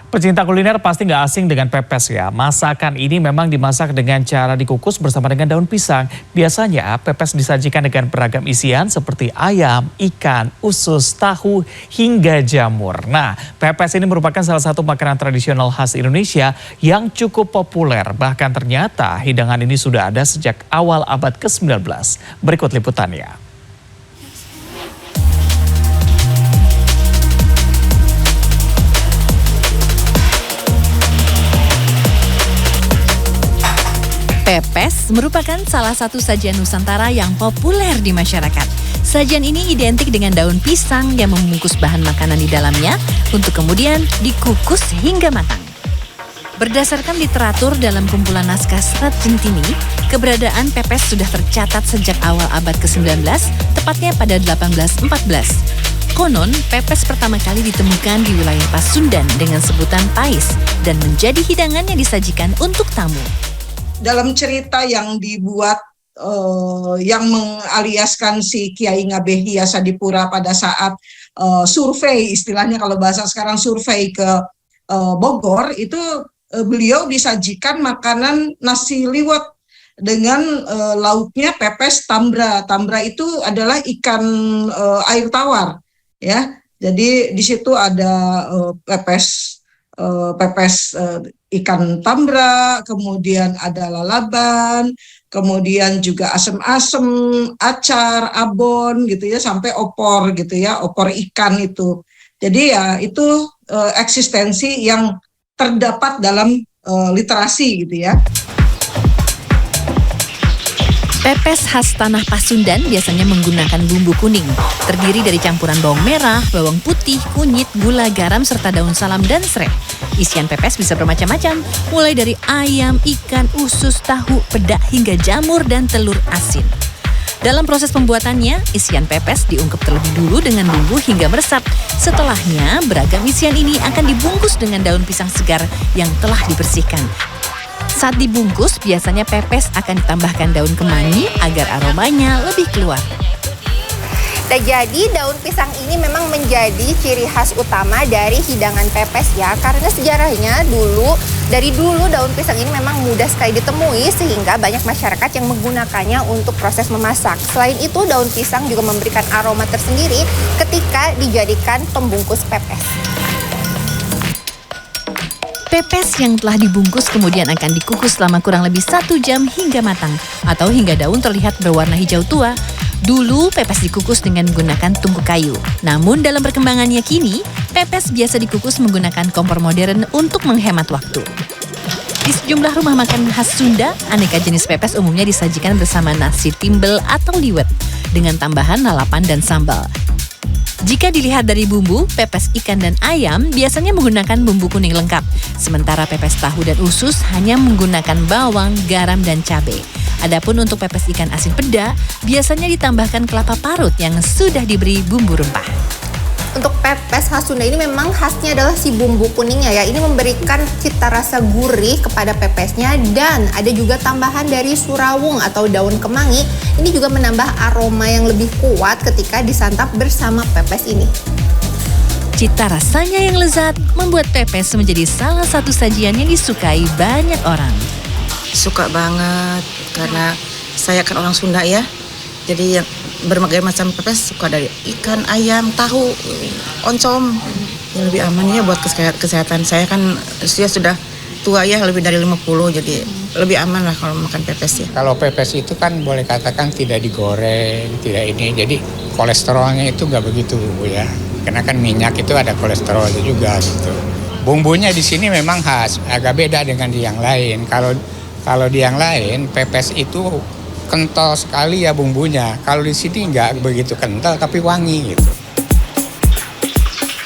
Pecinta kuliner pasti nggak asing dengan pepes ya. Masakan ini memang dimasak dengan cara dikukus bersama dengan daun pisang. Biasanya pepes disajikan dengan beragam isian seperti ayam, ikan, usus, tahu, hingga jamur. Nah, pepes ini merupakan salah satu makanan tradisional khas Indonesia yang cukup populer. Bahkan ternyata hidangan ini sudah ada sejak awal abad ke-19. Berikut liputannya. Pepes merupakan salah satu sajian Nusantara yang populer di masyarakat. Sajian ini identik dengan daun pisang yang membungkus bahan makanan di dalamnya untuk kemudian dikukus hingga matang. Berdasarkan literatur dalam kumpulan naskah Serat Centini, keberadaan pepes sudah tercatat sejak awal abad ke-19, tepatnya pada 1814. Konon, pepes pertama kali ditemukan di wilayah Pasundan dengan sebutan pais dan menjadi hidangan yang disajikan untuk tamu. Dalam cerita yang dibuat yang mengaliaskan si Kiai Ngabeh Hyas Adipura pada saat survei, istilahnya kalau bahasa sekarang survei ke Bogor, itu beliau disajikan makanan nasi liwet dengan lauknya pepes tambra. Tambra itu adalah ikan air tawar, ya. Jadi di situ ada pepes ikan tambra, kemudian ada lalaban, kemudian juga asem-asem, acar, abon gitu ya, sampai opor gitu ya, opor ikan itu. Jadi ya itu eksistensi yang terdapat dalam literasi gitu ya. Pepes khas tanah Pasundan biasanya menggunakan bumbu kuning, terdiri dari campuran bawang merah, bawang putih, kunyit, gula, garam, serta daun salam dan serai. Isian pepes bisa bermacam-macam, mulai dari ayam, ikan, usus, tahu, pedak, hingga jamur dan telur asin. Dalam proses pembuatannya, isian pepes diungkep terlebih dulu dengan bumbu hingga meresap. Setelahnya, beragam isian ini akan dibungkus dengan daun pisang segar yang telah dibersihkan. Saat dibungkus, biasanya pepes akan ditambahkan daun kemangi agar aromanya lebih keluar. Nah, jadi daun pisang ini memang menjadi ciri khas utama dari hidangan pepes ya. Karena sejarahnya dari dulu daun pisang ini memang mudah sekali ditemui sehingga banyak masyarakat yang menggunakannya untuk proses memasak. Selain itu, daun pisang juga memberikan aroma tersendiri ketika dijadikan pembungkus pepes. Pepes yang telah dibungkus kemudian akan dikukus selama kurang lebih 1 jam hingga matang atau hingga daun terlihat berwarna hijau tua. Dulu pepes dikukus dengan menggunakan tungku kayu. Namun dalam perkembangannya kini, pepes biasa dikukus menggunakan kompor modern untuk menghemat waktu. Di sejumlah rumah makan khas Sunda, aneka jenis pepes umumnya disajikan bersama nasi timbel atau liwet dengan tambahan lalapan dan sambal. Jika dilihat dari bumbu, pepes ikan dan ayam biasanya menggunakan bumbu kuning lengkap. Sementara pepes tahu dan usus hanya menggunakan bawang, garam, dan cabai. Adapun untuk pepes ikan asin peda, biasanya ditambahkan kelapa parut yang sudah diberi bumbu rempah. Untuk pepes khas Sunda ini memang khasnya adalah si bumbu kuningnya ya. Ini memberikan cita rasa gurih kepada pepesnya dan ada juga tambahan dari surawung atau daun kemangi. Ini juga menambah aroma yang lebih kuat ketika disantap bersama pepes ini. Cita rasanya yang lezat membuat pepes menjadi salah satu sajian yang disukai banyak orang. Suka banget karena saya kan orang Sunda ya. Jadi yang berbagai macam pepes, suka dari ikan, ayam, tahu, oncom. Yang lebih aman ya buat kesehatan saya kan sudah tua ya, lebih dari 50, jadi lebih aman lah kalau makan pepes ya. Kalau pepes itu kan boleh katakan tidak digoreng, tidak ini, jadi kolesterolnya itu nggak begitu ya. Karena kan minyak itu ada kolesterolnya juga gitu. Bumbunya di sini memang khas, agak beda dengan di yang lain. Kalau di yang lain pepes itu kental sekali ya bumbunya. Kalau di sini nggak begitu kental tapi wangi gitu.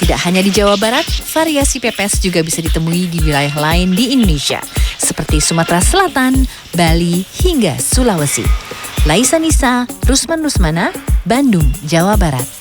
Tidak hanya di Jawa Barat, variasi pepes juga bisa ditemui di wilayah lain di Indonesia, seperti Sumatera Selatan, Bali, hingga Sulawesi. Laisa Nisa, Rusman Rusmana, Bandung, Jawa Barat.